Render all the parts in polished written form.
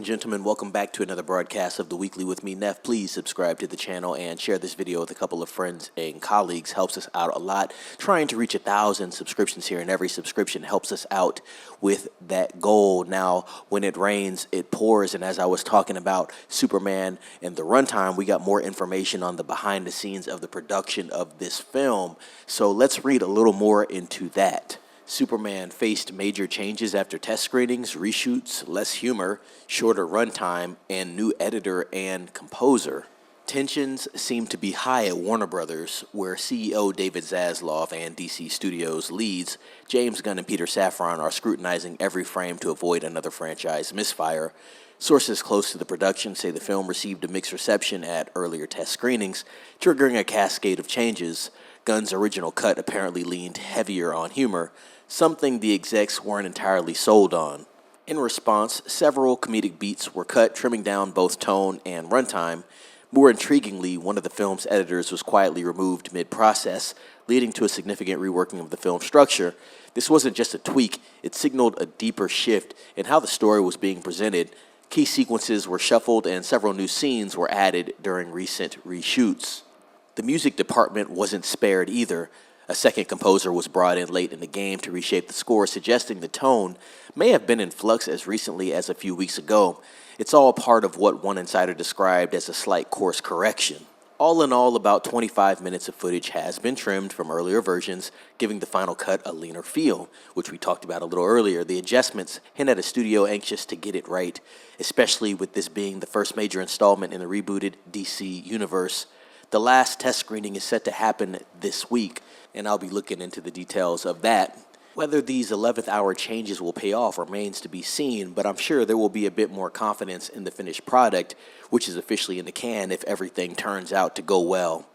and gentlemen, welcome back to another broadcast of The Weekly with me, Neff. Please subscribe to the channel and share this video with a couple of friends and colleagues. Helps us out a lot. Trying to reach 1,000 subscriptions here, and every subscription helps us out with that goal. Now, when it rains, it pours, and as I was talking about Superman and the runtime, we got more information on the behind the scenes of the production of this film. So let's read a little more into that. Superman faced major changes after test screenings, reshoots, less humor, shorter runtime, and new editor and composer. Tensions seem to be high at Warner Brothers, where CEO David Zaslav and DC Studios leads James Gunn and Peter Safran are scrutinizing every frame to avoid another franchise misfire. Sources close to the production say the film received a mixed reception at earlier test screenings, triggering a cascade of changes. Gunn's original cut apparently leaned heavier on humor, something the execs weren't entirely sold on. In response, several comedic beats were cut, trimming down both tone and runtime. More intriguingly, one of the film's editors was quietly removed mid-process, leading to a significant reworking of the film's structure. This wasn't just a tweak, it signaled a deeper shift in how the story was being presented. Key sequences were shuffled and several new scenes were added during recent reshoots. The music department wasn't spared either. A second composer was brought in late in the game to reshape the score, suggesting the tone may have been in flux as recently as a few weeks ago. It's all part of what one insider described as a slight course correction. All in all, about 25 minutes of footage has been trimmed from earlier versions, giving the final cut a leaner feel, which we talked about a little earlier. The adjustments hint at a studio anxious to get it right, especially with this being the first major installment in the rebooted DC universe. The last test screening is set to happen this week, and I'll be looking into the details of that. Whether these 11th hour changes will pay off remains to be seen, but I'm sure there will be a bit more confidence in the finished product, which is officially in the can if everything turns out to go well.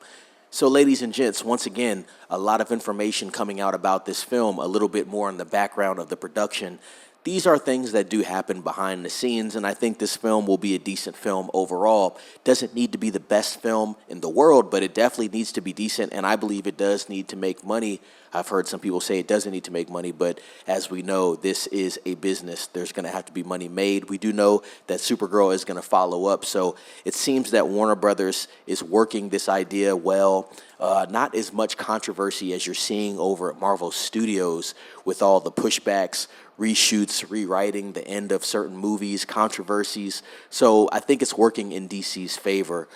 So ladies and gents, once again, a lot of information coming out about this film, a little bit more on the background of the production. These are things that do happen behind the scenes, and I think this film will be a decent film overall. Doesn't need to be the best film in the world, but it definitely needs to be decent, and I believe it does need to make money. I've heard some people say it doesn't need to make money, but as we know, this is a business. There's going to have to be money made. We do know that Supergirl is going to follow up, so it seems that Warner Brothers is working this idea well. Not as much controversy as you're seeing over at Marvel Studios with all the pushbacks, reshoots, rewriting the end of certain movies, controversies. So I think it's working in DC's favor.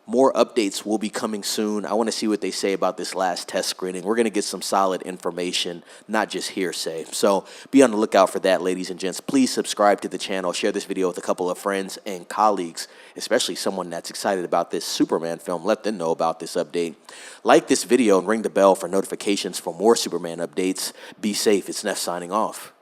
More updates will be coming soon. I want to see what they say about this last test screening. We're going to get some solid information, not just hearsay. So be on the lookout for that, ladies and gents. Please subscribe to the channel. Share this video with a couple of friends and colleagues, especially someone that's excited about this Superman film. Let them know about this update. Like this video and ring the bell for notifications for more Superman updates. Be safe. It's Neff signing off.